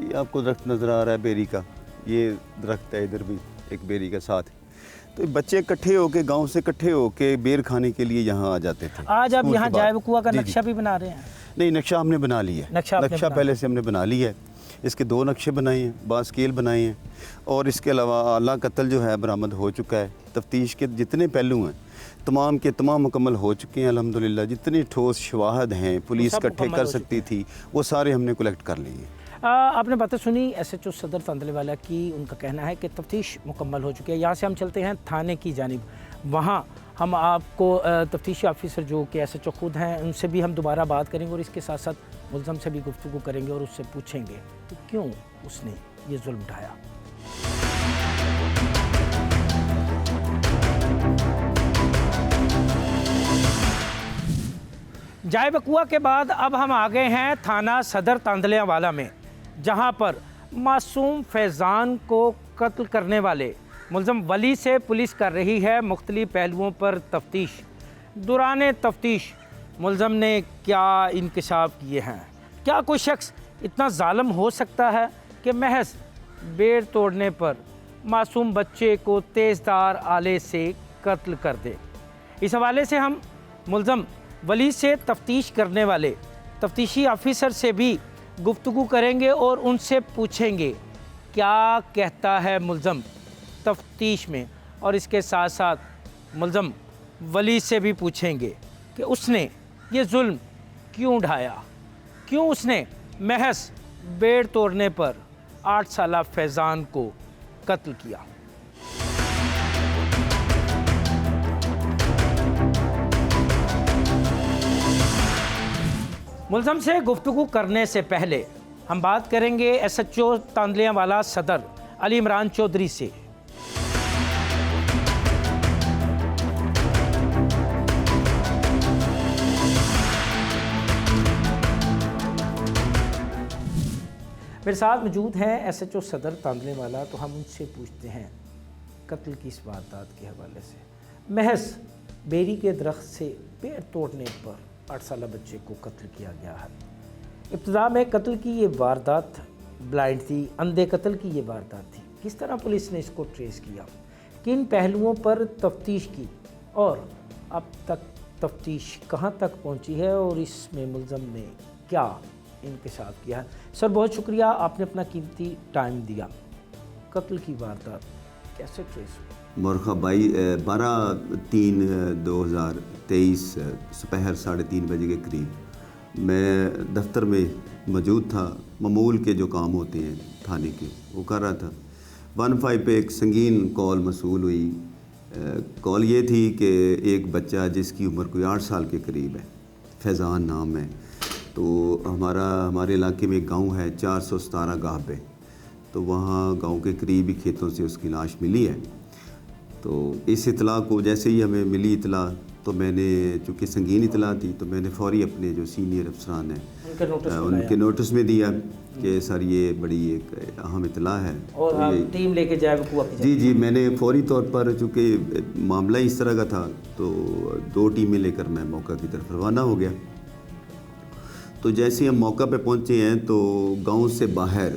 یہ آپ کو درخت نظر آ رہا ہے بیری کا، یہ درخت ہے ادھر بھی ایک بیری کا ساتھ، تو بچے اکٹھے ہو کے گاؤں سے اکٹھے ہو کے بیر کھانے کے لیے یہاں آ جاتے تھے۔ آج آپ اسکول یہاں کے بعد۔ جائے وقوع کا جی، نقشہ بھی بنا رہے ہیں؟ نہیں، نقشہ ہم نے بنا لیا ہے، نقشہ پہلے سے ہم نے بنا لیا ہے، اس کے 2 نقشے بنائے ہیں، باسکیل بنائے ہیں، اور اس کے علاوہ اعلیٰ قتل جو ہے برآمد ہو چکا ہے۔ تفتیش کے جتنے پہلو ہیں تمام کے تمام مکمل ہو چکے ہیں الحمدللہ۔ جتنی ٹھوس شواہد ہیں پولیس اکٹھے کر سکتی تھی وہ سارے ہم نے کلیکٹ کر لیے ہیں۔ آپ نے باتیں سنی ایس ایچ او صدر تاندلے والا کی، ان کا کہنا ہے کہ تفتیش مکمل ہو چکی ہے۔ یہاں سے ہم چلتے ہیں تھانے کی جانب، وہاں ہم آپ کو تفتیشی آفیسر جو کہ ایس ایچ او خود ہیں ان سے بھی ہم دوبارہ بات کریں گے، اور اس کے ساتھ ساتھ ملزم سے بھی گفتگو کریں گے اور اس سے پوچھیں گے کہ کیوں اس نے یہ ظلم ڈھایا۔ جائے وقوع کے بعد اب ہم آ گئے ہیں تھانہ صدر تاندلیاں والا میں، جہاں پر معصوم فیضان کو قتل کرنے والے ملزم ولی سے پولیس کر رہی ہے مختلف پہلوؤں پر تفتیش۔ دوران تفتیش ملزم نے کیا انکشاف کیے ہیں؟ کیا کوئی شخص اتنا ظالم ہو سکتا ہے کہ محض بیڑ توڑنے پر معصوم بچے کو تیز دھار آلے سے قتل کر دے؟ اس حوالے سے ہم ملزم ولی سے تفتیش کرنے والے تفتیشی آفیسر سے بھی گفتگو کریں گے اور ان سے پوچھیں گے کیا کہتا ہے ملزم تفتیش میں، اور اس کے ساتھ ساتھ ملزم ولی سے بھی پوچھیں گے کہ اس نے یہ ظلم کیوں ڈھایا، کیوں اس نے محض بیڑ توڑنے پر 8 سالہ فیضان کو قتل کیا۔ ملزم سے گفتگو کرنے سے پہلے ہم بات کریں گے ایس ایچ او تاندلیاں والا صدر علی عمران چودھری سے۔ میرے ساتھ موجود ہیں ایس ایچ او صدر تاندلے والا، تو ہم ان سے پوچھتے ہیں قتل کی اس واردات کے حوالے سے۔ محض بیری کے درخت سے پیڑ توڑنے پر 8 سالہ بچے کو قتل کیا گیا ہے۔ ابتدا میں قتل کی یہ واردات بلائنڈ تھی، اندھے قتل کی یہ واردات تھی۔ کس طرح پولیس نے اس کو ٹریس کیا، کن پہلوؤں پر تفتیش کی، اور اب تک تفتیش کہاں تک پہنچی ہے، اور اس میں ملزم نے کیا انکشاف کیا ہے؟ سر بہت شکریہ، آپ نے اپنا قیمتی ٹائم دیا۔ قتل کی واردات کیسے ٹریس ہوئی؟ مورخہ بھائی 12/3/2023 سپہر 3:30 بجے کے قریب میں دفتر میں موجود تھا۔ معمول کے جو کام ہوتے ہیں تھانے کے وہ کر رہا تھا۔ 15 پہ ایک سنگین کال موصول ہوئی۔ کال یہ تھی کہ ایک بچہ جس کی عمر کوئی 8 سال کے قریب ہے، فیضان نام ہے، تو ہمارے علاقے میں ایک گاؤں ہے 417 گاہ پہ، تو وہاں گاؤں کے قریبی کھیتوں سے اس کی لاش ملی ہے۔ تو اس اطلاع کو جیسے ہی ہمیں ملی اطلاع، تو میں نے چونکہ سنگین اطلاع تھی تو میں نے فوری اپنے جو سینئر افسران ہیں ان کے نوٹس میں دیا کہ سر یہ بڑی ایک اہم اطلاع ہے، اور آپ ٹیم لے کے جائے وقوع کی؟ جی میں نے فوری طور پر، چونکہ معاملہ اس طرح کا تھا، تو 2 ٹیمیں لے کر میں موقع کی طرف روانہ ہو گیا۔ تو جیسے ہم موقع پہ پہنچے ہیں تو گاؤں سے باہر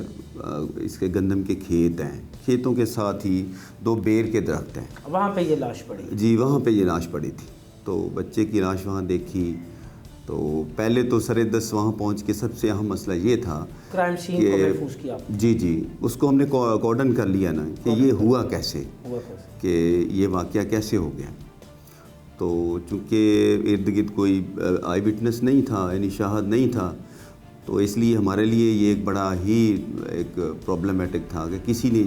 اس کے گندم کے کھیت ہیں، کھیتوں کے ساتھ ہی 2 بیر کے درخت ہیں، وہاں پہ یہ لاش پڑی؟ جی وہاں پہ یہ لاش پڑی تھی۔ تو بچے کی لاش وہاں دیکھی تو پہلے تو سر-دست وہاں پہنچ کے سب سے اہم مسئلہ یہ تھا کرائم سین کو محفوظ کیا؟ جی اس کو ہم نے کارڈن کر لیا نا کہ یہ ہوا کیسے، کہ یہ واقعہ کیسے ہو گیا۔ تو چونکہ ارد گرد کوئی آئی وٹنس نہیں تھا، یعنی شاہد نہیں تھا، تو اس لیے ہمارے لیے یہ ایک بڑا ہی ایک پرابلمٹک تھا کہ کسی نے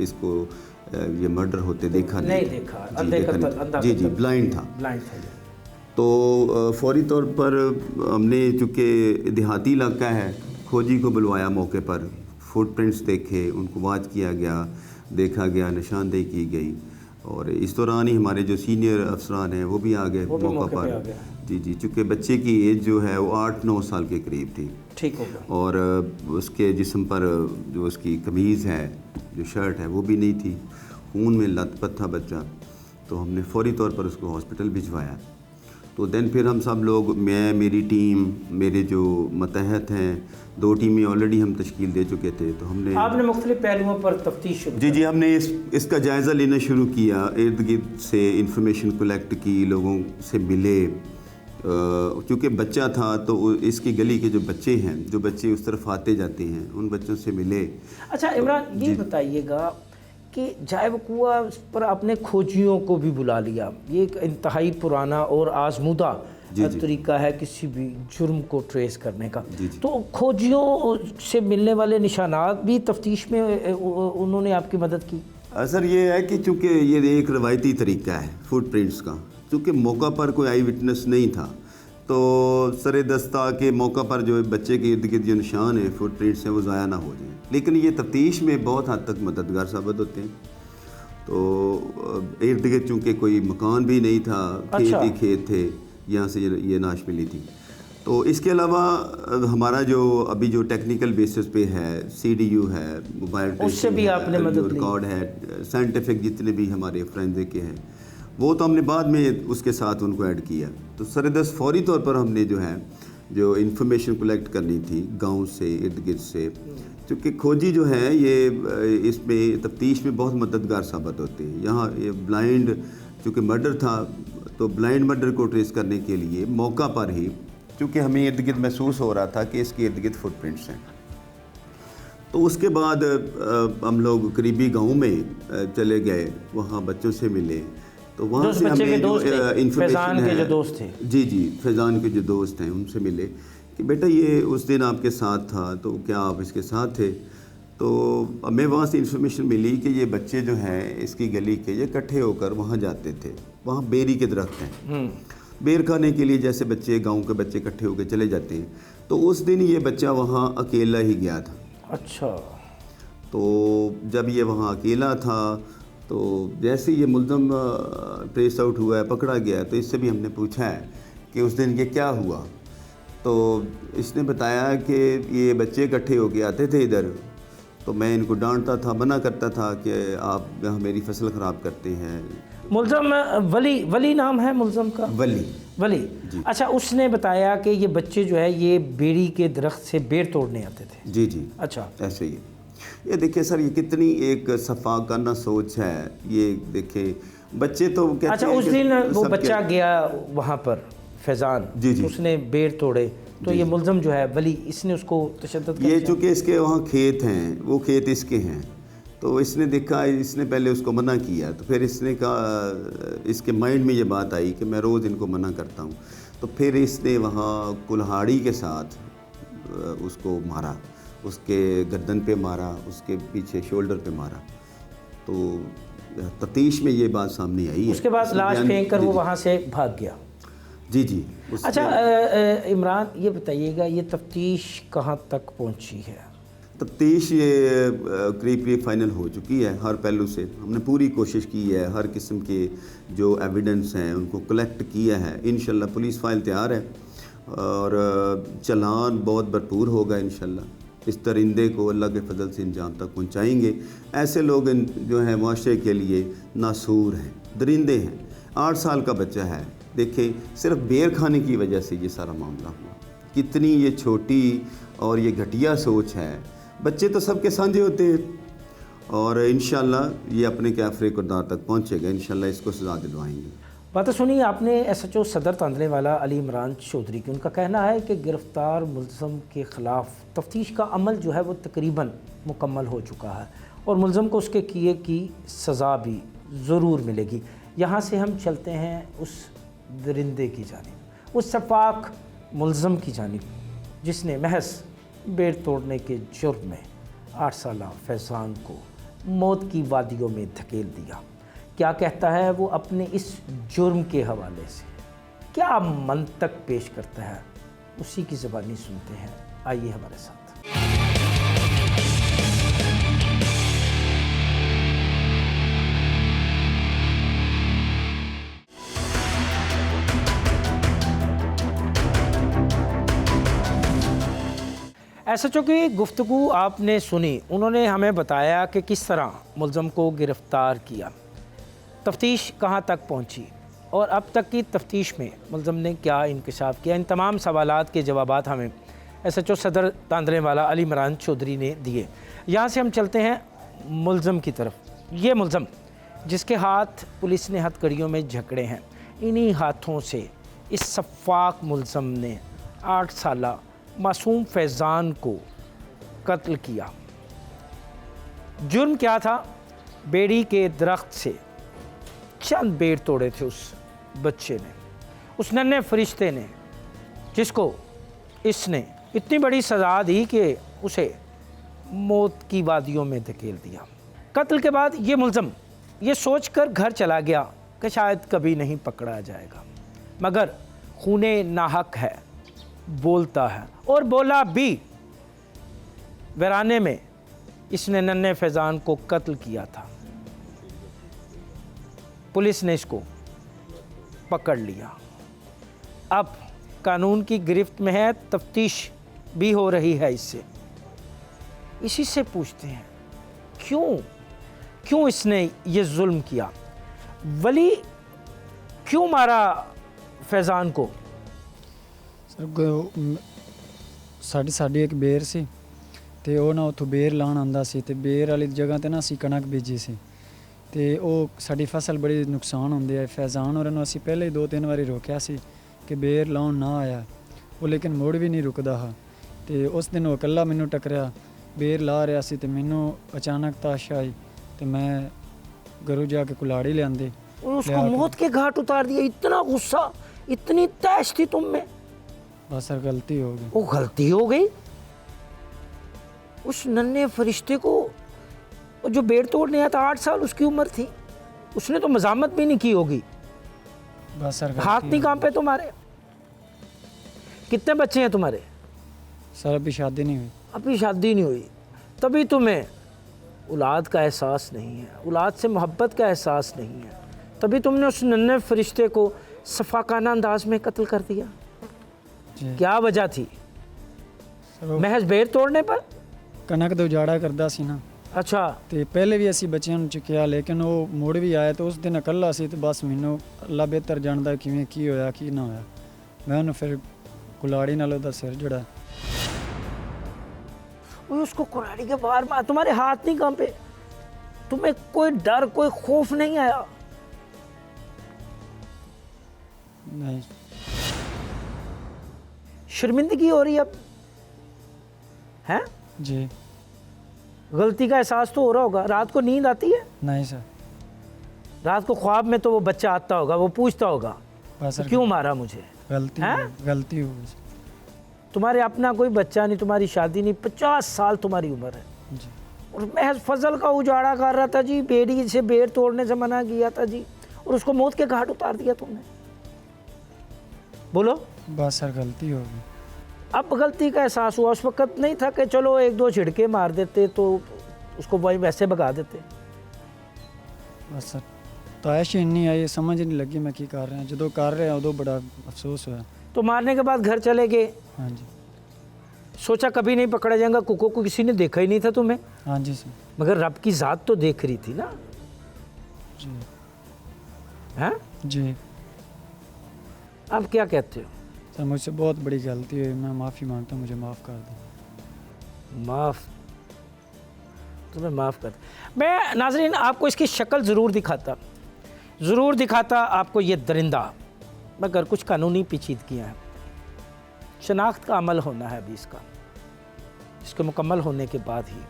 اس کو یہ مرڈر ہوتے دیکھا نہیں دیکھا، جی بلائنڈ تھا۔ تو فوری طور پر ہم نے، چونکہ دیہاتی علاقہ ہے، کھوجی کو بلوایا موقع پر، فٹ پرنٹس دیکھے، ان کو واچ کیا گیا، دیکھا گیا، نشاندہی کی گئی، اور اس دوران ہی ہمارے جو سینئر افسران ہیں وہ بھی آ گئے موقع پر۔ جی چونکہ بچے کی ایج جو ہے وہ 8-9 سال کے قریب تھی، ٹھیک ہو گیا، اور اس کے جسم پر جو اس کی قمیض ہے، جو شرٹ ہے، وہ بھی نہیں تھی، خون میں لت پت تھا بچہ۔ تو ہم نے فوری طور پر اس کو ہاسپٹل بھجوایا، تو دین پھر ہم سب لوگ، میں، میری ٹیم، میرے جو متحد ہیں، 2 ٹیمیں آلریڈی ہم تشکیل دے چکے تھے. تو ہم نے آپ نے مختلف پہلوؤں پر تفتیش شروع جی ہم نے اس کا جائزہ لینا شروع کیا. ارد گرد سے انفارمیشن کلیکٹ کی، لوگوں سے ملے. چونکہ بچہ تھا تو اس کی گلی کے جو بچے ہیں، جو بچے اس طرف آتے جاتے ہیں، ان بچوں سے ملے. اچھا عمران، یہ بتائیے گا کہ جائے وقوع اس پر آپ نے کھوجیوں کو بھی بلا لیا. یہ ایک انتہائی پرانا اور آزمودہ طریقہ ہے کسی بھی جرم کو ٹریس کرنے کا. تو کھوجیوں سے ملنے والے نشانات بھی تفتیش میں انہوں نے آپ کی مدد کی؟ سر یہ ہے کہ چونکہ یہ ایک روایتی طریقہ ہے فٹ پرنٹس کا، چونکہ موقع پر کوئی آئی وٹنس نہیں تھا، تو سر دستہ کے موقع پر جو بچے کے ارد گرد جو نشان ہیں، فٹ پرنٹس ہیں، وہ ضائع نہ ہو جائیں. لیکن یہ تفتیش میں بہت حد تک مددگار ثابت ہوتے ہیں. تو ارد گرد چونکہ کوئی مکان بھی نہیں تھا، کھیت ہی کھیت تھے، یہاں سے یہ ناش ملی تھی. تو اس کے علاوہ ہمارا جو ابھی جو ٹیکنیکل بیسس پہ ہے، CDU ہے، موبائل اس سے بھی آپ نے مدد لی، ریکارڈ ہے، سائنٹیفک جتنے بھی ہمارے فرینزک کے ہیں، وہ تو ہم نے بعد میں اس کے ساتھ ان کو ایڈ کیا. تو سردست فوری طور پر ہم نے جو انفارمیشن کلیکٹ کرنی تھی گاؤں سے، ارد گرد سے، چونکہ کھوجی جو ہے یہ اس میں تفتیش میں بہت مددگار ثابت ہوتے ہیں. یہاں یہ بلائنڈ چونکہ مرڈر تھا، تو بلائنڈ مرڈر کو ٹریس کرنے کے لیے موقع پر ہی، چونکہ ہمیں ارد گرد محسوس ہو رہا تھا کہ اس کے ارد گرد فٹ پرنٹس ہیں، تو اس کے بعد ہم لوگ قریبی گاؤں میں چلے گئے، وہاں بچوں سے ملے. تو وہاں سے ہمیں فیضان کے جو دوست تھے، جی فیضان کے جو دوست ہیں، ان سے ملے کہ بیٹا یہ اس دن آپ کے ساتھ تھا، تو کیا آپ اس کے ساتھ تھے؟ تو ہمیں وہاں سے انفارمیشن ملی کہ یہ بچے جو ہیں اس کی گلی کے، یہ اکٹھے ہو کر وہاں جاتے تھے. وہاں بیری کے درخت ہیں، بیر کھانے کے لیے جیسے بچے، گاؤں کے بچے اکٹھے ہو کے چلے جاتے ہیں. تو اس دن یہ بچہ وہاں اکیلا ہی گیا تھا. اچھا. تو جب یہ وہاں اکیلا تھا، تو جیسے یہ ملزم ٹریس آؤٹ ہوا ہے، پکڑا گیا، تو اس سے بھی ہم نے پوچھا ہے کہ اس دن یہ کیا ہوا. تو اس نے بتایا کہ یہ بچے اکٹھے ہو کے آتے تھے ادھر، تو میں ان کو ڈانٹتا تھا، منع کرتا تھا کہ آپ میری فصل خراب کرتے ہیں. ملزم ولی نام ہے ملزم کا؟ ولی. اچھا، اس نے بتایا کہ یہ بچے جو ہے یہ بیڑی کے درخت سے بیر توڑنے آتے تھے؟ جی. اچھا، ایسے ہی. یہ دیکھیں سر، یہ کتنی ایک صفاقانہ سوچ ہے. یہ دیکھیں بچے تو کہتے ہیں. اچھا، اس دن وہ بچہ گیا وہاں پر، فیضان، اس نے بیر توڑے، تو یہ ملزم جو ہے ولی، اس نے اس کو تشدد کیا. یہ چونکہ اس کے وہاں کھیت ہیں، وہ کھیت اس کے ہیں، تو اس نے دیکھا، اس نے پہلے اس کو منع کیا، تو پھر اس نے کہا، اس کے مائنڈ میں یہ بات آئی کہ میں روز ان کو منع کرتا ہوں. تو پھر اس نے وہاں کلہاڑی کے ساتھ اس کو مارا، اس کے گردن پہ مارا، اس کے پیچھے شولڈر پہ مارا. تو تفتیش میں یہ بات سامنے آئی ہے. اس کے بعد لاش پھینک کر وہ وہاں سے بھاگ گیا. جی. اچھا عمران، یہ بتائیے گا یہ تفتیش کہاں تک پہنچی ہے؟ تفتیش یہ قریب فائنل ہو چکی ہے. ہر پہلو سے ہم نے پوری کوشش کی ہے، ہر قسم کے جو ایویڈنس ہیں ان کو کلیکٹ کیا ہے. انشاءاللہ پولیس فائل تیار ہے اور چلان بہت بھرپور ہوگا انشاءاللہ. اس درندے کو اللہ کے فضل سے انجام تک پہنچائیں گے. ایسے لوگ جو ہیں معاشرے کے لیے ناسور ہیں، درندے ہیں. 8 سال کا بچہ ہے، دیکھیں صرف بیر کھانے کی وجہ سے یہ سارا معاملہ ہوا. کتنی یہ چھوٹی اور یہ گھٹیا سوچ ہے. بچے تو سب کے سانجھے ہوتے ہیں، اور انشاءاللہ یہ اپنے کیفر کردار تک پہنچے گا. انشاءاللہ اس کو سزا دلوائیں گے. باتیں سنی آپ نے SHO صدر تاندلے والا علی عمران چودھری کی. ان کا کہنا ہے کہ گرفتار ملزم کے خلاف تفتیش کا عمل جو ہے وہ تقریباً مکمل ہو چکا ہے، اور ملزم کو اس کے کیے کی سزا بھی ضرور ملے گی. یہاں سے ہم چلتے ہیں اس درندے کی جانب، اس شفاق ملزم کی جانب جس نے محض بیر توڑنے کے جرم میں 8 سالہ فیضان کو موت کی وادیوں میں دھکیل دیا. کیا کہتا ہے وہ اپنے اس جرم کے حوالے سے، کیا منطق پیش کرتا ہے، اسی کی زبانی سنتے ہیں. آئیے ہمارے ساتھ. SHO کی گفتگو آپ نے سنی. انہوں نے ہمیں بتایا کہ کس طرح ملزم کو گرفتار کیا، تفتیش کہاں تک پہنچی. اور اب تک کی تفتیش میں ملزم نے کیا انکشاف کیا، ان تمام سوالات کے جوابات ہمیں ایس ایچ او صدر تاندرے والا علی عمران چودھری نے دیے۔ یہاں سے ہم چلتے ہیں ملزم کی طرف۔ یہ ملزم جس کے ہاتھ پولیس نے ہتھ کڑیوں میں جھکڑے ہیں، انہی ہاتھوں سے اس سفاک ملزم نے 8 سالہ معصوم فیضان کو قتل کیا۔ جرم کیا تھا؟ بیڑی کے درخت سے چند بیڑ توڑے تھے اس بچے نے، اس ننھے فرشتے نے، جس کو اس نے اتنی بڑی سزا دی کہ اسے موت کی وادیوں میں دھکیل دیا۔ قتل کے بعد یہ ملزم یہ سوچ کر گھر چلا گیا کہ شاید کبھی نہیں پکڑا جائے گا، مگر خون ناحق ہے، بولتا ہے اور بولا بھی۔ ویرانے میں اس نے ننھے فیضان کو قتل کیا تھا۔ پولیس نے اس کو پکڑ لیا، اب قانون کی گرفت میں ہے، تفتیش بھی ہو رہی ہے اس سے۔ اسی سے پوچھتے ہیں کیوں اس نے یہ ظلم کیا؟ ولی کیوں مارا فیضان کو؟ سر ਸਾਡੀ ਇੱਕ ਬੇਰ ਸੀ ਤੇ ਉਹ ਨਾ ਉੱਥੋਂ ਬੇਰ ਲਾਉਣ ਆਉਂਦਾ ਸੀ ਤੇ ਬੇਰ ਵਾਲੀ ਜਗ੍ਹਾ ਤੇ ਨਾ ਅਸੀਂ ਕਣਕ ਬੀਜੀ ਸੀ ਤੇ ਉਹ ਸਾਡੀ ਫਸਲ ਬੜੀ ਨੁਕਸਾਨ ਹੁੰਦੀ ਹੈ। ਫੈਜ਼ਾਨ ਹੋਰਾਂ ਨੂੰ ਅਸੀਂ ਪਹਿਲੇ ਹੀ 2-3 ਵਾਰੀ ਰੋਕਿਆ ਸੀ ਕਿ ਬੇਰ ਲਾਉਣ ਨਾ ਆਇਆ, ਉਹ ਲੇਕਿਨ ਮੁੜ ਵੀ ਨਹੀਂ ਰੁਕਦਾ ਹਾਂ। ਤੇ ਉਸ ਦਿਨ ਉਹ ਇਕੱਲਾ ਮੈਨੂੰ ਟੱਕਰਿਆ, ਬੇਰ ਲਾ ਰਿਹਾ ਸੀ ਤੇ ਮੈਨੂੰ ਅਚਾਨਕ ਤਾਸ਼ ਆਈ ਤੇ ਮੈਂ ਘਰੋਂ ਜਾ ਕੇ ਕੁਲਾੜੀ ਲਿਆਂਦੀ اور اس کو موت کے گھاٹ اتار دیا۔ اتنا غصہ، اتنی تیش تھی تم میں؟ بس سر غلطی ہو گئی۔ وہ غلطی ہو گئی؟ اس ننھے فرشتے کو جو بیڑ توڑنے آیا تھا 8 سال اس کی عمر تھی، اس نے تو مزاحمت بھی نہیں کی ہوگی، بس سر ہاتھ نہیں کانپے تمہارے؟ کتنے بچے ہیں تمہارے؟ سر ابھی شادی نہیں ہوئی۔ ابھی شادی نہیں ہوئی، تبھی تمہیں اولاد کا احساس نہیں ہے، اولاد سے محبت کا احساس نہیں ہے، تبھی تم نے اس ننھے فرشتے کو صفاقانہ انداز میں قتل کر دیا۔ کیا وجہ تھی؟ محض بیڑ توڑنے پر؟ ਕਣਕ ਦਾ ਉਜਾੜਾ ਕਰਦਾ ਸੀ ਨਾ اچھا، ਤੇ ਪਹਿਲੇ ਵੀ ਅਸੀਂ ਬੱਚਿਆਂ ਨੂੰ ਚੁੱਕਿਆ, ਲੇਕਿਨ ਉਹ ਮੁੜ ਵੀ ਆਇਆ ਤੇ ਉਸ ਦਿਨ ਇਕੱਲਾ ਸੀ ਤੇ ਬਸ ਮੈਨੂੰ ਅੱਲਾ ਬਿਹਤਰ ਜਾਣਦਾ ਕਿਵੇਂ ਕੀ ਹੋਇਆ ਕੀ ਨਾ ਹੋਇਆ। ਮੈਂ ਉਹਨੂੰ ਫਿਰ ਕੁਲਾੜੀ ਨਾਲ ਉਹਦਾ ਸਿਰ ਜੜਾ। وہ اس کو کلاڑی کے بار مار، تمہارے ہاتھ نہیں کانپے؟ تمہیں کوئی ڈر، کوئی خوف نہیں آیا؟ نہیں شرمندگی ہو رہی ہے اب؟ ہیں؟ جی غلطی کا احساس تو ہو رہا ہوگا۔ رات کو نیند آتی ہے؟ نہیں سر، رات کو خواب میں تو وہ بچہ آتا ہوگا، وہ پوچھتا ہوگا بس سر کیوں مارا مجھے؟ غلطی ہیں؟ غلطی ہو گئی۔ تمہارے اپنا کوئی بچہ نہیں، تمہاری شادی نہیں، 50 سال تمہاری عمر ہے، جی اور محض فضل کا اجاڑا کر رہا تھا جی، بیڑی سے بیڑ توڑنے سے منع کیا تھا جی، اور اس کو موت کے گھاٹ اتار دیا تم نے۔ بولو، بس سر غلطی ہو گئی۔ اب غلطی کا احساس ہوا، اس وقت نہیں تھا کہ چلو 1-2 جھڑکے مار دیتے تو اس کو وہی ویسے بھگا دیتے؟ بس سر تائش ہی نہیں آئی، سمجھ نہیں لگی میں کی کر رہا ہوں، جدو کر رہا ادو بڑا افسوس ہوا۔ تو مارنے کے بعد گھر چلے گئے، ہاں جی سوچا کبھی نہیں پکڑا جائے گا، کو کسی نے دیکھا ہی نہیں تھا تمہیں، ہاں جی سر مگر رب کی ذات تو دیکھ رہی تھی نا؟ جی ہیں؟ جی اب کیا کہتے ہو؟ سر مجھ سے بہت بڑی غلطی ہوئی، میں معافی مانگتا ہوں، مجھے معاف کر دیں۔ معاف؟ تمہیں معاف کر میں ناظرین آپ کو اس کی شکل ضرور دکھاتا آپ کو، یہ درندہ، مگر کچھ قانونی پیچیدگیاں ہیں، شناخت کا عمل ہونا ہے ابھی اس کا، اس کے مکمل ہونے کے بعد ہی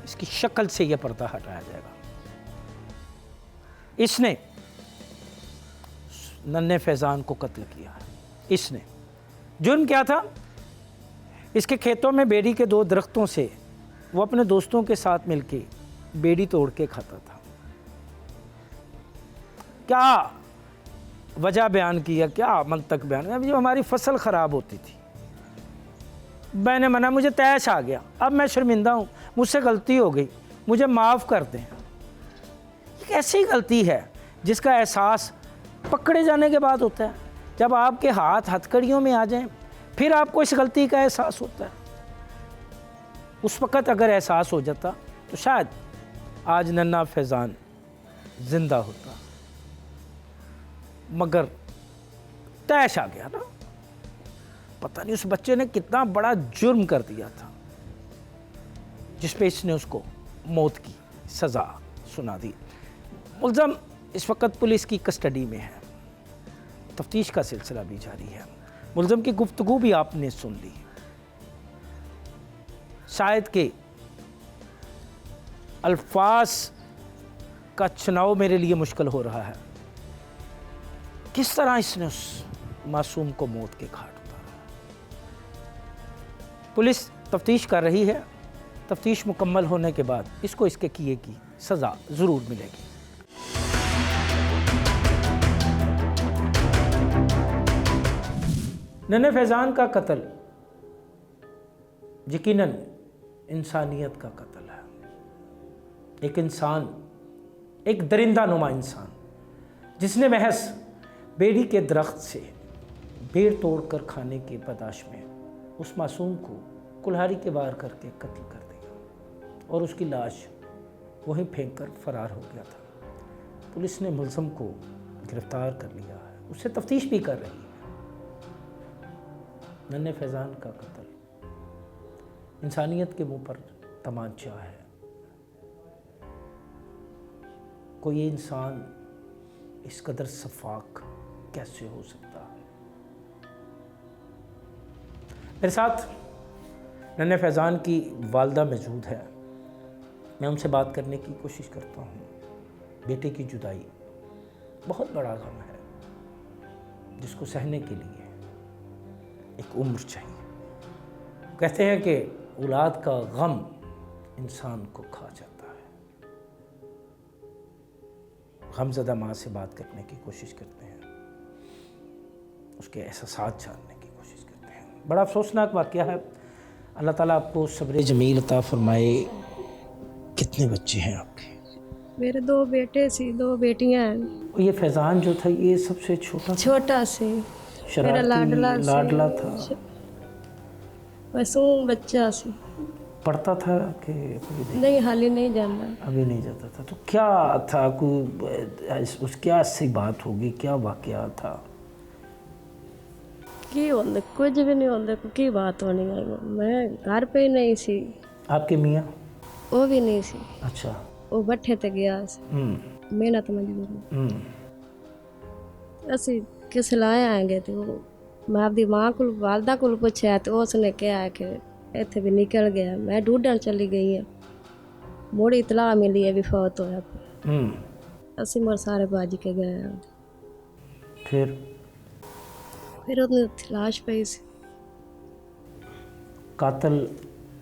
اس کی شکل سے یہ پردہ ہٹایا جائے گا۔ اس نے ننھے فیضان کو قتل کیا ہے۔ اس نے جرم کیا تھا؟ اس کے کھیتوں میں بیڑی کے 2 درختوں سے وہ اپنے دوستوں کے ساتھ مل کے بیڑی توڑ کے کھاتا تھا۔ کیا وجہ بیان کیا، کیا منطق بیان کیا؟ جب ہماری فصل خراب ہوتی تھی، میں نے منع، مجھے تیش آ گیا، اب میں شرمندہ ہوں، مجھ سے غلطی ہو گئی، مجھے معاف کر دیں۔ ایک ایسی غلطی ہے جس کا احساس پکڑے جانے کے بعد ہوتا ہے، جب آپ کے ہاتھ ہتھکڑیوں میں آ جائیں پھر آپ کو اس غلطی کا احساس ہوتا ہے۔ اس وقت اگر احساس ہو جاتا تو شاید آج ننھا فیضان زندہ ہوتا۔ مگر تیش آ گیا نا. پتہ نہیں اس بچے نے کتنا بڑا جرم کر دیا تھا جس پہ اس نے اس کو موت کی سزا سنا دی. ملزم اس وقت پولیس کی کسٹڈی میں ہے. تفتیش کا سلسلہ بھی جاری ہے. ملزم کی گفتگو بھی آپ نے سن لی. شاید کہ الفاظ کا چناؤ میرے لیے مشکل ہو رہا ہے. کس طرح اس نے اس معصوم کو موت کے گھاٹ اتارا. پولیس تفتیش کر رہی ہے. تفتیش مکمل ہونے کے بعد اس کو اس کے کیے کی سزا ضرور ملے گی. ننھے فیضان کا قتل یقیناً انسانیت کا قتل ہے. ایک انسان، ایک درندہ نما انسان جس نے محض بیڑی کے درخت سے بیڑ توڑ کر کھانے کی پاداش میں اس معصوم کو کلہاڑی کے وار کر کے قتل کر دیا اور اس کی لاش وہیں پھینک کر فرار ہو گیا تھا. پولیس نے ملزم کو گرفتار کر لیا ہے. اس سے تفتیش بھی کر رہی ہے. ننھے فیضان کا قتل انسانیت کے منہ پر تمانچہ ہے. کوئی انسان اس قدر شفاق کیسے ہو سکتا ہے؟ میرے ساتھ ننھے فیضان کی والدہ موجود ہے. میں ان سے بات کرنے کی کوشش کرتا ہوں. بیٹے کی جدائی بہت بڑا غم ہے جس کو سہنے کے لیے ایک عمر چاہیے. کہتے ہیں کہ اولاد کا غم انسان کو کھا جاتا ہے. غم زدہ ماں سے بات کرنے کی کوشش کرتے ہیں. اس کے احساسات جاننے کی کوشش کرتے ہیں. بڑا افسوسناک واقعہ ہے. اللہ تعالیٰ آپ کو صبر جمیل عطا فرمائے. کتنے بچے ہیں آپ کے؟ میرے 2 بیٹے سی 2 بیٹیاں ہیں. یہ فیضان جو تھا یہ سب سے چھوٹا سی میرا لاڈلا تھا. معصوم بچہ سی. پڑھتا تھا کہ نہیں حالی نہیں جانا ابھی نہیں جاتا تھا. تو کیا تھا اس کیا سی بات ہوگی؟ کیا واقعہ تھا؟ کی ہوندے کچھ بھی نہیں ہوندے. کی بات ہونی ہے. میں گھر پہ ہی نہیں سی. آپ کے میاں؟ وہ بھی نہیں سی. اچھا. وہ بٹھے تے گیا سی. محنت مزدوری. اسی کس لائے آئیں گے تو میں اپنی ماں کو والدہ کو پوچھا تو اس نے کہا کہ ایتھے بھی نکل گیا. میں ڈھونڈن چلی گئی ہوں. موڑی اطلاع ملی ہے بھی فوت ہوا. اسی مر سارے باج کے گئے. پھر انہیں لاش پئی سی. قاتل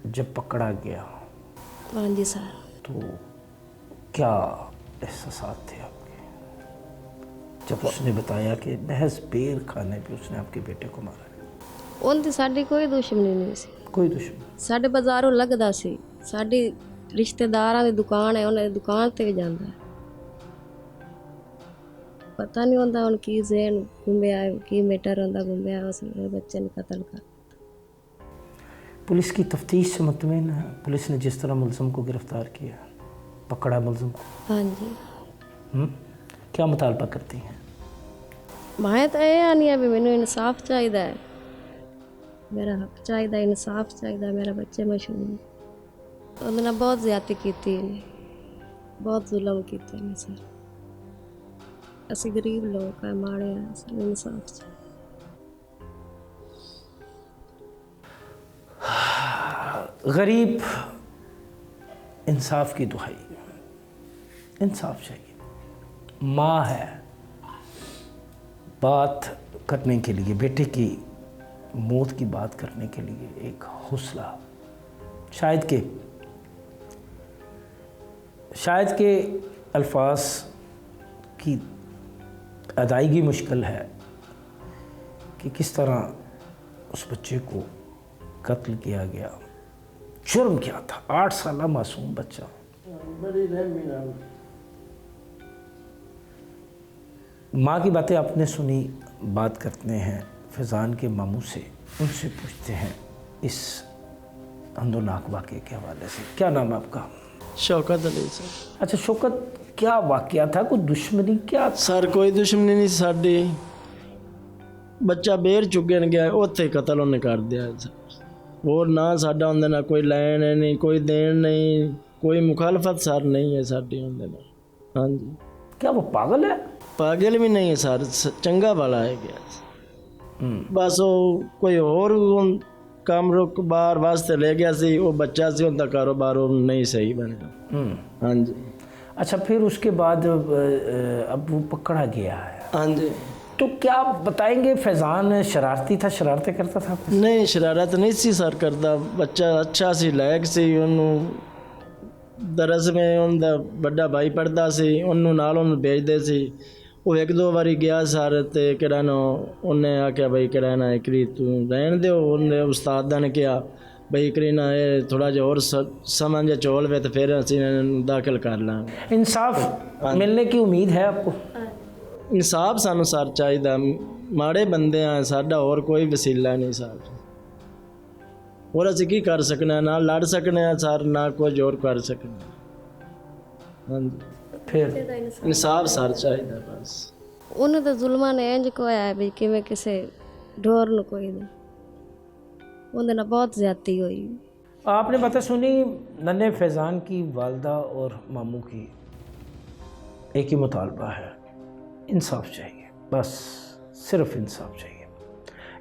جب پکڑا گیا 5 سال تو کیا احساسات تھے آپ کے جب اس نے بتایا کہ محض بیر کھانے پہ اس نے آپ کے بیٹے کو مارا؟ ان دی ساڈی کوئی دشمنی نہیں سی. کوئی دشمن؟ ساڈے بازاروں لگدا سی. ساڈی رشتہ داراں دی دکان ہے. انہاں دی دکان تے جاندا ہے. پتہ نہیں ہوندا ہن کی ذہن گھومیا کی میٹر ہوندا گھومیا اس نے بچے نے قتل کر. پولیس کی تفتیش سے مطمئن ہے؟ پولیس نے جس طرح ملزم کو گرفتار کیا، پکڑا ملزم کو؟ ہاں جی. کیا مطالبہ کرتی ہیں؟ میں تو یہ آنی ہے بھی مینوں انصاف چاہیے. میرا حق چاہیے. انصاف چاہیے. میرا بچے مشہور انہوں نے بہت زیادتی کی. بہت ظلم کیتے ہیں سر. اسی غریب لوگ ہیں ماڑے ہیں. سر انصاف چاہیے. غریب انصاف کی دہائی. انصاف چاہیے. ماں ہے بات کرنے کے لیے، بیٹے کی موت کی بات کرنے کے لیے ایک حوصلہ. شاید کہ الفاظ کی ادائیگی مشکل ہے کہ کس طرح اس بچے کو قتل کیا گیا. جرم کیا تھا؟ 8 سالہ معصوم بچہ. ماں کی باتیں آپ نے سنی. بات کرتے ہیں فیضان کے ماموں سے. ان سے پوچھتے ہیں اس اندوناک واقعے کے حوالے سے. کیا نام ہے آپ کا؟ شوکت علی سر. اچھا شوکت، کیا واقعہ تھا؟ کوئی دشمنی کیا؟ سر کوئی دشمنی نہیں ساڈی، بچہ بیر چگن گیا اوتھے قتل انہیں کر دیا سر، اور نہ ساڈا اندر نہ کوئی لین ہے نہیں، کوئی دین نہیں، کوئی مخالفت سر نہیں ہے ساڈی اندر۔ ہاں جی، کیا وہ پاگل ہے؟ پاگل بھی نہیں ہے سر، چنگا والا ہے گیا، بس وہ کوئی اور کام روک باہر واسطے لے گیا سی، وہ بچہ سی ان کا کاروبار نہیں صحیح بنیا۔ ہاں جی، اچھا پھر اس کے بعد اب وہ پکڑا گیا ہے، ہاں جی۔ تو کیا بتائیں گے فیضان شرارتی تھا، شرارتیں کرتا تھا؟ نہیں شرارت نہیں سی سر کرتا، بچہ اچھا سی لائق سی، انہوں درس میں ان دا بڑا بھائی پڑھتا سی، انہوں نال انہوں بھیجتے سی، وہ ایک دو باری گیا سر تے کہنا انہیں آکھیا بھائی کہنا ایکری تو رہن دیو، انہیں استاد نے کیا بھائی ایکری نہ یہ تھوڑا جہا اور سمجھ چول وے تو پھر اسی داخل کر لیں۔ انصاف ملنے کی امید ہے آپ کو؟ انصاف سانو سر چاہیے، ماڑے بندے ہیں ساڈا اور کوئی وسیلہ نہیں سر، اور اسی کی کر سکنا، نہ لڑ سکنے ہیں سر، نہ کچھ اور کر سکنے۔ ہاں جی، پھر انصاف سر چاہیے بس۔ انہیں تو ظلمہ نے انج کویا ہے بھی کیویں کسے ڈور نو کوئی نہیں، انہیں بہت زیادتی ہوئی۔ آپ نے باتیں سنی ننھے فیضان کی والدہ اور ماموں کی، ایک ہی مطالبہ ہے، انصاف چاہیے، بس صرف انصاف چاہیے۔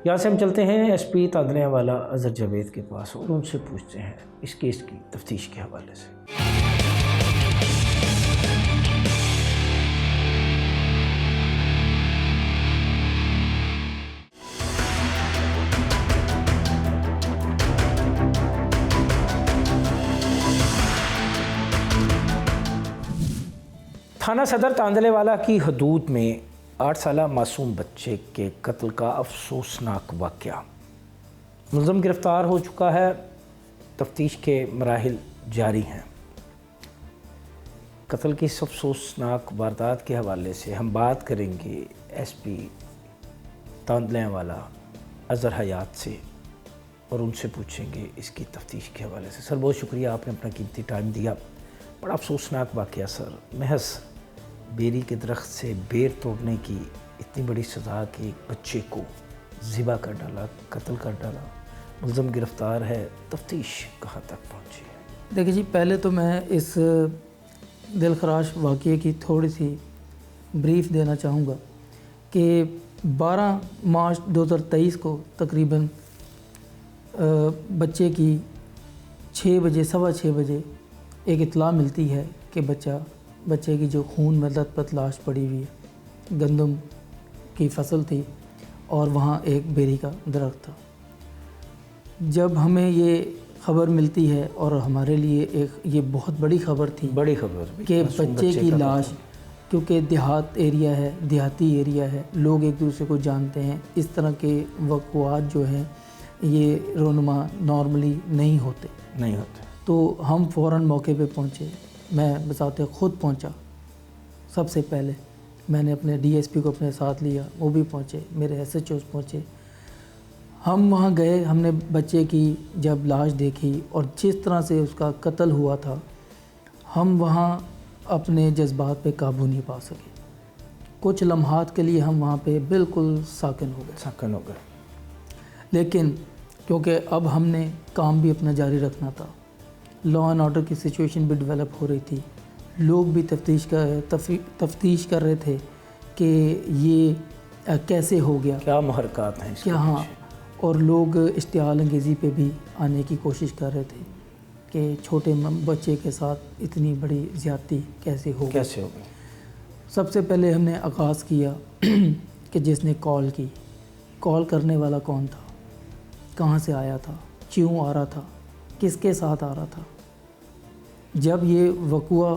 یہاں سے ہم چلتے ہیں ایس پی تاندلیاں والا اظہر جاوید کے پاس اور ان سے پوچھتے ہیں اس کیس کی تفتیش کے حوالے سے۔ تھانہ صدر تاندلے والا کی حدود میں 8 سالہ معصوم بچے کے قتل کا افسوسناک واقعہ، ملزم گرفتار ہو چکا ہے، تفتیش کے مراحل جاری ہیں۔ قتل کی اس افسوسناک واردات کے حوالے سے ہم بات کریں گے ایس پی تاندلیاں والا اظہر حیات سے اور ان سے پوچھیں گے اس کی تفتیش کے حوالے سے۔ سر بہت شکریہ، آپ نے اپنا قیمتی ٹائم دیا۔ بڑا افسوسناک واقعہ سر، محض بیری کے درخت سے بیر توڑنے کی اتنی بڑی سزا کہ ایک بچے کو ذبح کر ڈالا، قتل کر ڈالا، ملزم گرفتار ہے، تفتیش کہاں تک پہنچی ہے؟ دیکھیں جی، پہلے تو میں اس دل خراش واقعے کی تھوڑی سی بریف دینا چاہوں گا کہ 12 مارچ 2023 کو تقریباً بچے کی 6 بجے، سوا 6 بجے ایک اطلاع ملتی ہے کہ بچے کی جو خون میں لت پت لاش پڑی ہوئی ہے، گندم کی فصل تھی اور وہاں ایک بیری کا درخت تھا۔ جب ہمیں یہ خبر ملتی ہے اور ہمارے لیے یہ بہت بڑی خبر تھی، بڑی خبر کہ بچے کی لاش، کیونکہ دیہات ایریا ہے، دیہاتی ایریا ہے، لوگ ایک دوسرے کو جانتے ہیں، اس طرح کے واقعات جو ہیں یہ رونما نارملی نہیں ہوتے، تو ہم فوراً موقع پہ پہنچے۔ میں بذات خود پہنچا، سب سے پہلے میں نے اپنے ڈی ایس پی کو اپنے ساتھ لیا، وہ بھی پہنچے، میرے ایس ایچ اوز پہنچے، ہم وہاں گئے۔ ہم نے بچے کی جب لاش دیکھی اور جس طرح سے اس کا قتل ہوا تھا، ہم وہاں اپنے جذبات پہ قابو نہیں پا سکے۔ کچھ لمحات کے لیے ہم وہاں پہ بالکل ساکن ہو گئے، لیکن کیونکہ اب ہم نے کام بھی اپنا جاری رکھنا تھا، لا اینڈ آرڈر کی سچویشن بھی ڈیولپ ہو رہی تھی، لوگ بھی تفتیش کر رہے تھے کہ یہ کیسے ہو گیا، کیا محرکات ہیں اس کے ہاں، پیچھے۔ اور لوگ اشتعال انگیزی پہ بھی آنے کی کوشش کر رہے تھے کہ چھوٹے بچے کے ساتھ اتنی بڑی زیادتی کیسے ہو گئی۔ سب سے پہلے ہم نے آغاز کیا کہ جس نے کال کرنے والا کون تھا، کہاں سے آیا تھا، کیوں آ رہا تھا، کس کے ساتھ آ رہا تھا۔ جب یہ وقوع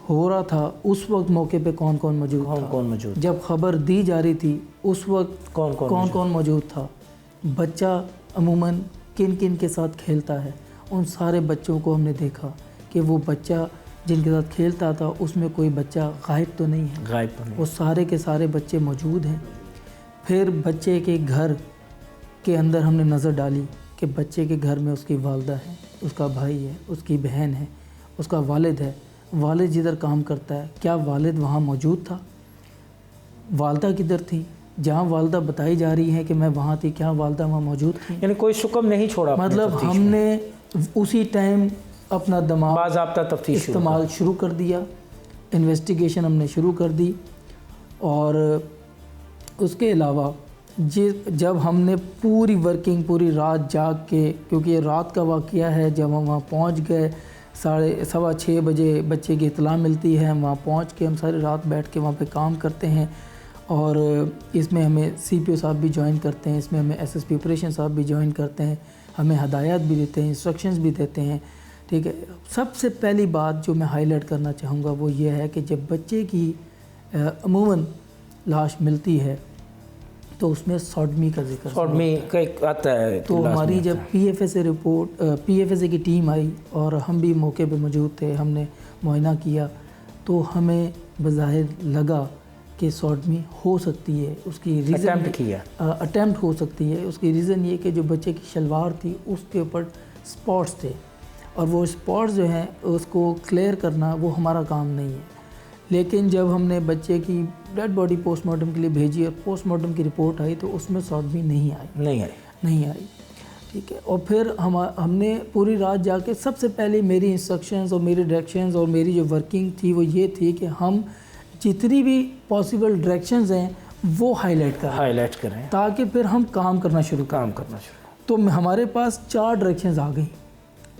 ہو رہا تھا اس وقت موقع پہ کون کون موجود تھا، جب خبر دی جا رہی تھی اس وقت کون موجود تھا، بچہ عموماً کن کن کے ساتھ کھیلتا ہے، ان سارے بچوں کو ہم نے دیکھا کہ وہ بچہ جن کے ساتھ کھیلتا تھا اس میں کوئی بچہ غائب تو نہیں ہے، وہ سارے کے سارے بچے موجود ہیں۔ پھر بچے کے گھر کے اندر ہم نے نظر ڈالی کہ بچے کے گھر میں اس کی والدہ ہے، اس کا بھائی ہے، اس کی بہن ہے، اس کا والد ہے، والد جدھر کام کرتا ہے کیا والد وہاں موجود تھا، والدہ کدھر تھی، جہاں والدہ بتائی جا رہی ہے کہ میں وہاں تھی کیا والدہ وہاں موجود تھی؟ یعنی کوئی شکم نہیں چھوڑا اپنے مطلب تفتیش ہم میں۔ نے اسی ٹائم اپنا دماغ باضابطہ تفتیش شروع استعمال شروع کر دیا، انویسٹیگیشن ہم نے شروع کر دی۔ اور اس کے علاوہ جب ہم نے پوری ورکنگ پوری رات جاگ کے، کیونکہ یہ رات کا واقعہ ہے، جب ہم وہاں پہنچ گئے 6:15 بجے بچے کی اطلاع ملتی ہے، ہم وہاں پہنچ کے ہم ساری رات بیٹھ کے وہاں پہ کام کرتے ہیں، اور اس میں ہمیں CPO صاحب بھی جوائن کرتے ہیں، اس میں ہمیں SSP آپریشن صاحب بھی جوائن کرتے ہیں، ہمیں ہدایات بھی دیتے ہیں، انسٹرکشنز بھی دیتے ہیں، ٹھیک ہے۔ سب سے پہلی بات جو میں ہائی لائٹ کرنا چاہوں گا وہ یہ ہے کہ جب بچے کی عموماً لاش ملتی ہے تو اس میں سوڈمی کا ذکر سوڈمی کا ایک آتا ہے، تو ہماری جب PFSA کی ٹیم آئی اور ہم بھی موقع پہ موجود تھے، ہم نے معائنہ کیا تو ہمیں بظاہر لگا کہ سوڈمی ہو سکتی ہے، اس کی اٹیمپٹ ہو سکتی ہے۔ اس کی ریزن یہ کہ جو بچے کی شلوار تھی اس کے اوپر سپاٹس تھے، اور وہ سپاٹس جو ہیں اس کو کلیئر کرنا وہ ہمارا کام نہیں ہے۔ لیکن جب ہم نے بچے کی ڈیڈ باڈی پوسٹ مارٹم کے لیے بھیجی اور پوسٹ مارٹم کی رپورٹ آئی تو اس میں سوڈمی نہیں آئی، ٹھیک ہے۔ اور پھر ہم نے پوری رات جا کے سب سے پہلے میری انسٹرکشنز اور میری ڈائریکشنز اور میری جو ورکنگ تھی وہ یہ تھی کہ ہم جتنی بھی پاسبل ڈائریکشنز ہیں وہ ہائی لائٹ کریں تاکہ پھر ہم کام کرنا شروع تو ہمارے پاس 4 ڈائریکشنز آ گئی۔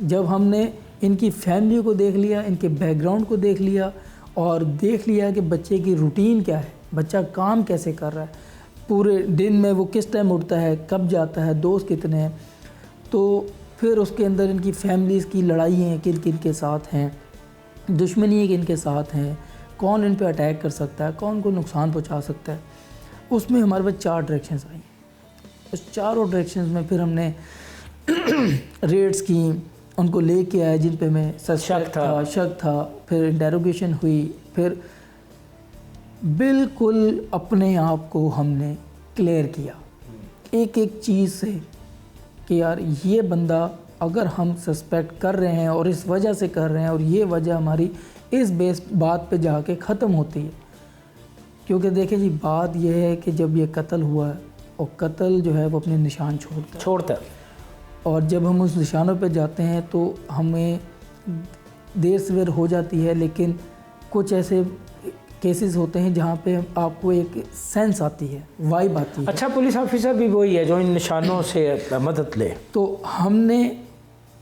جب ہم نے ان کی فیملی کو دیکھ لیا، ان کے بیک گراؤنڈ کو دیکھ لیا اور دیکھ لیا کہ بچے کی روٹین کیا ہے، بچہ کام کیسے کر رہا ہے، پورے دن میں وہ کس ٹائم اٹھتا ہے، کب جاتا ہے، دوست کتنے ہیں، تو پھر اس کے اندر ان کی فیملیز کی لڑائیاں کن کن کے ساتھ ہیں، دشمنی کن کے ساتھ ہیں، کون ان پہ اٹیک کر سکتا ہے، کون کو نقصان پہنچا سکتا ہے۔ اس میں ہمارے پاس 4 ڈائریکشنز آئیں۔ اس چاروں ڈائریکشنز میں پھر ہم نے ریڈس کی، ان کو لے کے آئے جن پہ میں شک تھا، پھر انٹیروگیشن ہوئی، پھر بالکل اپنے آپ کو ہم نے کلیئر کیا ایک چیز سے کہ یار یہ بندہ اگر ہم سسپیکٹ کر رہے ہیں اور اس وجہ سے کر رہے ہیں اور یہ وجہ ہماری اس بات پہ جا کے ختم ہوتی ہے، کیونکہ دیکھیں جی بات یہ ہے کہ جب یہ قتل ہوا ہے اور قتل جو ہے وہ اپنے نشان چھوڑتا ہے، اور جب ہم اس نشانوں پہ جاتے ہیں تو ہمیں دیر سویر ہو جاتی ہے، لیکن کچھ ایسے کیسز ہوتے ہیں جہاں پہ آپ کو ایک سینس آتی ہے، وائب آتی ہے۔ اچھا پولیس آفیسر بھی وہی ہے جو ان نشانوں سے مدد لے۔ تو ہم نے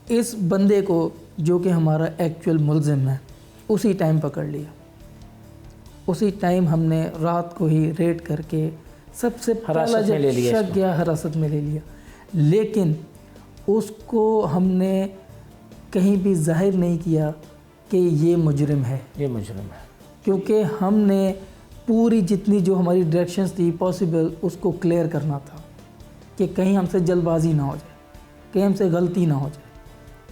اس بندے کو جو کہ ہمارا ایکچوئل ملزم ہے اسی ٹائم پکڑ لیا، اسی ٹائم ہم نے رات کو ہی ریڈ کر کے سب سے پہلا جب شک گیا حراست میں لے لیا، لیکن اس کو ہم نے کہیں بھی ظاہر نہیں کیا کہ یہ مجرم ہے، کیونکہ ہم نے پوری جتنی جو ہماری ڈائریکشنز تھی پاسبل اس کو کلیئر کرنا تھا کہ کہیں ہم سے جلد بازی نہ ہو جائے، کہیں ہم سے غلطی نہ ہو جائے،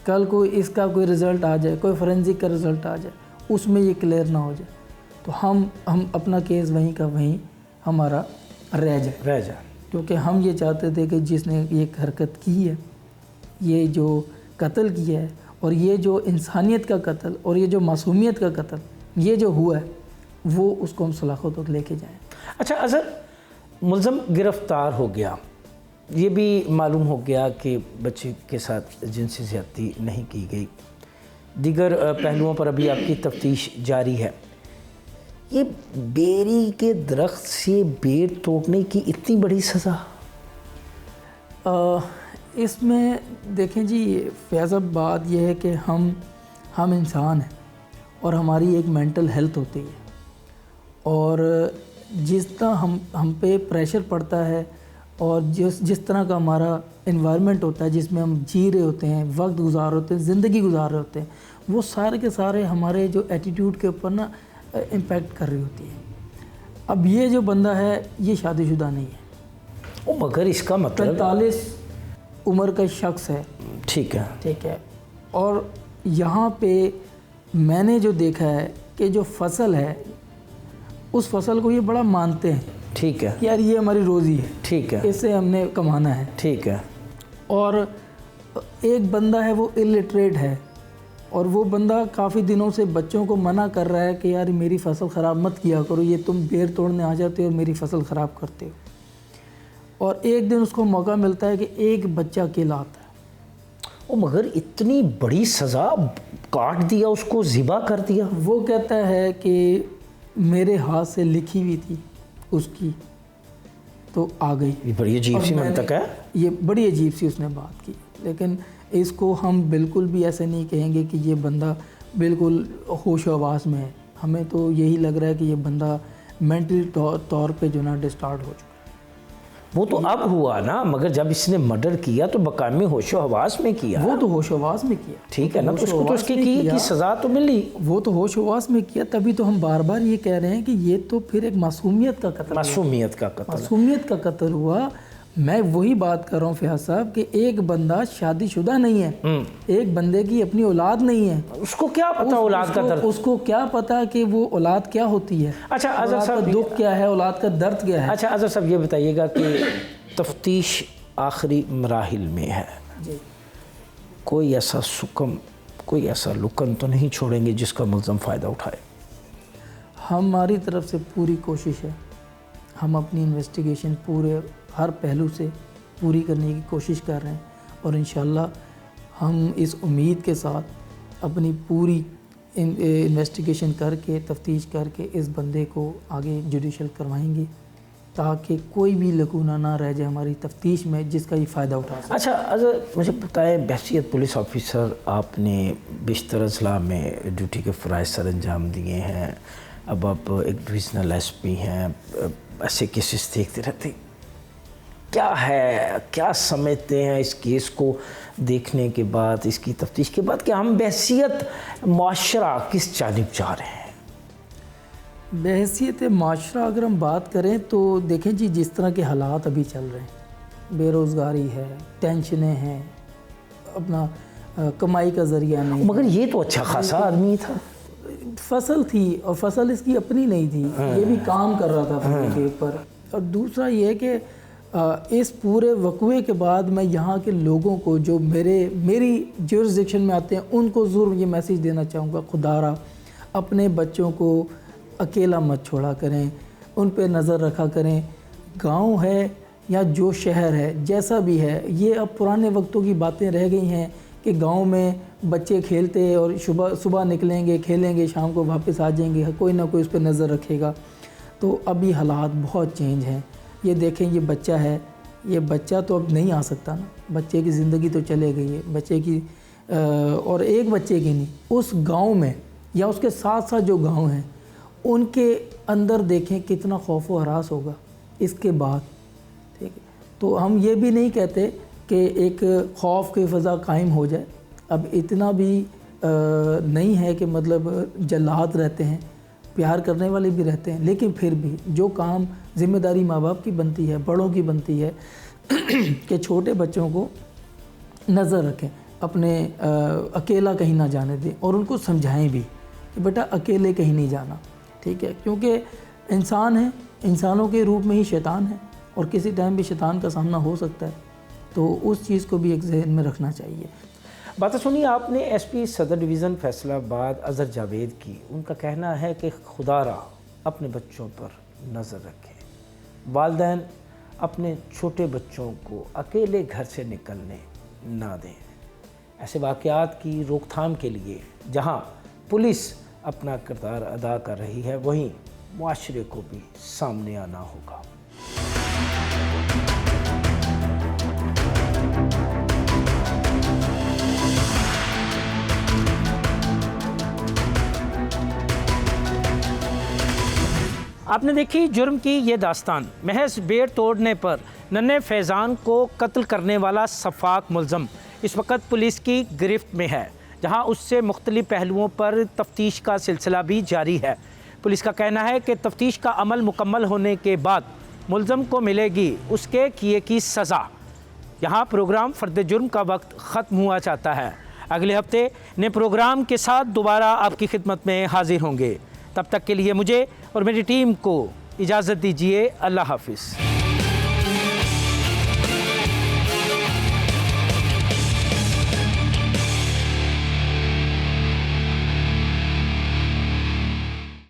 کل کو اس کا کوئی رزلٹ آ جائے، کوئی فورینزک کا رزلٹ آ جائے، اس میں یہ کلیئر نہ ہو جائے، تو ہم اپنا کیس وہیں کا وہیں ہمارا رہ جائے، کیونکہ ہم یہ چاہتے تھے کہ جس نے یہ حرکت کی ہے، یہ جو قتل کیا ہے، اور یہ جو انسانیت کا قتل اور یہ جو معصومیت کا قتل یہ جو ہوا ہے وہ اس کو ہم سلاخوں تک لے کے جائیں۔ اچھا اظہر، ملزم گرفتار ہو گیا، یہ بھی معلوم ہو گیا کہ بچے کے ساتھ جنسی زیادتی نہیں کی گئی، دیگر پہلوؤں پر ابھی آپ کی تفتیش جاری ہے۔ یہ بیری کے درخت سے بیر توڑنے کی اتنی بڑی سزا؟ اس میں دیکھیں جی فیض اب بات یہ ہے کہ ہم انسان ہیں اور ہماری ایک مینٹل ہیلتھ ہوتی ہے، اور جس طرح ہم پہ پریشر پڑتا ہے اور جس طرح کا ہمارا انوائرمنٹ ہوتا ہے جس میں ہم جی رہے ہوتے ہیں، وقت گزار ہوتے ہیں، زندگی گزار رہے ہوتے ہیں، وہ سارے کے سارے ہمارے جو ایٹیٹیوڈ کے اوپر نا امپیکٹ کر رہی ہوتی ہے۔ اب یہ جو بندہ ہے یہ شادی شدہ نہیں ہے، مگر اس کا مطلب 45 عمر کا شخص ہے، ٹھیک ہے، اور یہاں پہ میں نے جو دیکھا ہے کہ جو فصل ہے اس فصل کو یہ بڑا مانتے ہیں، ٹھیک ہے، یار یہ ہماری روزی ہے، ٹھیک ہے، اس سے ہم نے کمانا ہے، ٹھیک ہے، اور ایک بندہ ہے وہ الٹریٹ ہے، اور وہ بندہ کافی دنوں سے بچوں کو منع کر رہا ہے کہ یار میری فصل خراب مت کیا کرو، یہ تم بیر توڑنے آ جاتے ہو اور میری فصل خراب کرتے ہو۔ اور ایک دن اس کو موقع ملتا ہے کہ ایک بچہ اکیلا آتا ہے، او مگر اتنی بڑی سزا، کاٹ دیا اس کو، ذبح کر دیا۔ وہ کہتا ہے کہ میرے ہاتھ سے لکھی ہوئی تھی اس کی تو آ گئی۔ یہ بڑی عجیب سی اور میں منطق نے- ہے۔ یہ بڑی عجیب سی اس نے بات کی، لیکن اس کو ہم بالکل بھی ایسے نہیں کہیں گے کہ یہ بندہ بالکل ہوش و حواس میں ہے۔ ہمیں تو یہی لگ رہا ہے کہ یہ بندہ مینٹلی طور پہ جو نا ڈسٹارٹ ہو چکا ہے۔ وہ تو اب ہوا نا، مگر جب اس نے مرڈر کیا تو مقامی ہوش و حواس میں کیا۔ وہ تو ہوش و حواس میں کیا، ٹھیک ہے نا، تو اس کو تو ہوش و اس کے حواس میں کی کیا۔ سزا تو ملی۔ وہ تو ہوش و حواس میں کیا، تبھی تو ہم بار بار یہ کہہ رہے ہیں کہ یہ تو پھر ایک معصومیت کا قتل ہوا۔ معصومیت کا قتل۔ معصومیت کا قتل ہوا۔ میں وہی بات کر رہا ہوں فیاض صاحب کہ ایک بندہ شادی شدہ نہیں ہے، ایک بندے کی اپنی اولاد نہیں ہے، اس کو کیا پتا اولاد کا درد؟ اس کو کیا پتا کہ وہ اولاد کیا ہوتی ہے، اچھا اظہر اولاد کا صاحب، دکھ کیا ہے، اولاد کا درد کیا ہے۔ اچھا اظہر صاحب یہ بتائیے گا کہ تفتیش آخری مراحل میں ہے، جی کوئی ایسا سکم، کوئی ایسا لکن تو نہیں چھوڑیں گے جس کا ملزم فائدہ اٹھائے؟ ہماری طرف سے پوری کوشش ہے، ہم اپنی انویسٹیگیشن پورے ہر پہلو سے پوری کرنے کی کوشش کر رہے ہیں، اور انشاءاللہ ہم اس امید کے ساتھ اپنی پوری انویسٹیگیشن کر کے، تفتیش کر کے اس بندے کو آگے جوڈیشل کروائیں گے تاکہ کوئی بھی لکونہ نہ رہ جائے ہماری تفتیش میں جس کا یہ فائدہ اٹھا سکے۔ اچھا اظہر مجھے بتائیں، بحیثیت پولیس آفیسر آپ نے بیشتر اضلاع میں ڈیوٹی کے فرائض سر انجام دیے ہیں، اب آپ ایک ڈویژنل ایس پی ہیں، ایسے کیسز دیکھتے رہتے، کیا ہے، کیا سمجھتے ہیں اس کیس کو دیکھنے کے بعد، اس کی تفتیش کے بعد، کہ ہم بحیثیت معاشرہ کس جانب جا رہے ہیں؟ بحیثیت معاشرہ اگر ہم بات کریں تو دیکھیں جی، جس طرح کے حالات ابھی چل رہے ہیں، بے روزگاری ہے، ٹینشنیں ہیں، اپنا کمائی کا ذریعہ نہیں، مگر یہ تو اچھا خاصا آدمی تھا، فصل تھی اور فصل اس کی اپنی نہیں تھی، یہ بھی کام کر رہا تھا فصل کے اوپر۔ اور دوسرا یہ ہے کہ اس پورے وقوعے کے بعد میں یہاں کے لوگوں کو جو میری جورسڈکشن میں آتے ہیں ان کو ضرور یہ میسیج دینا چاہوں گا، خدا را اپنے بچوں کو اکیلا مت چھوڑا کریں، ان پہ نظر رکھا کریں۔ گاؤں ہے یا جو شہر ہے جیسا بھی ہے، یہ اب پرانے وقتوں کی باتیں رہ گئی ہیں کہ گاؤں میں بچے کھیلتے اور صبح نکلیں گے، کھیلیں گے، شام کو واپس آ جائیں گے، کوئی نہ کوئی اس پہ نظر رکھے گا۔ تو ابھی حالات بہت چینج ہیں۔ یہ دیکھیں، یہ بچہ ہے، یہ بچہ تو اب نہیں آ سکتا نا، بچے کی زندگی تو چلے گئی ہے، بچے کی اور ایک بچے کی نہیں، اس گاؤں میں یا اس کے ساتھ ساتھ جو گاؤں ہیں ان کے اندر دیکھیں کتنا خوف و ہراس ہوگا اس کے بعد، ٹھیک ہے۔ تو ہم یہ بھی نہیں کہتے کہ ایک خوف کی فضا قائم ہو جائے، اب اتنا بھی نہیں ہے کہ مطلب جلات رہتے ہیں، پیار کرنے والے بھی رہتے ہیں، لیکن پھر بھی جو کام ذمہ داری ماں باپ کی بنتی ہے، بڑوں کی بنتی ہے کہ چھوٹے بچوں کو نظر رکھیں، اپنے اکیلا کہیں نہ جانے دیں، اور ان کو سمجھائیں بھی کہ بیٹا اکیلے کہیں نہیں جانا، ٹھیک ہے، کیونکہ انسان ہے، انسانوں کے روپ میں ہی شیطان ہے، اور کسی ٹائم بھی شیطان کا سامنا ہو سکتا ہے، تو اس چیز کو بھی ایک ذہن میں رکھنا چاہیے۔ باتیں سنی آپ نے ایس پی صدر ڈویژن فیصل آباد اظہر جاوید کی، ان کا کہنا ہے کہ خدا را اپنے بچوں پر نظر رکھیں، والدین اپنے چھوٹے بچوں کو اکیلے گھر سے نکلنے نہ دیں۔ ایسے واقعات کی روک تھام کے لیے جہاں پولیس اپنا کردار ادا کر رہی ہے، وہیں معاشرے کو بھی سامنے آنا ہوگا۔ آپ نے دیکھی جرم کی یہ داستان، محض بیر توڑنے پر ننھے فیضان کو قتل کرنے والا سفاک ملزم اس وقت پولیس کی گرفت میں ہے، جہاں اس سے مختلف پہلوؤں پر تفتیش کا سلسلہ بھی جاری ہے۔ پولیس کا کہنا ہے کہ تفتیش کا عمل مکمل ہونے کے بعد ملزم کو ملے گی اس کے کیے کی سزا۔ یہاں پروگرام فرد جرم کا وقت ختم ہوا چاہتا ہے۔ اگلے ہفتے نئے پروگرام کے ساتھ دوبارہ آپ کی خدمت میں حاضر ہوں گے۔ تب تک کے لیے مجھے اور میری ٹیم کو اجازت دیجیے۔ اللہ حافظ۔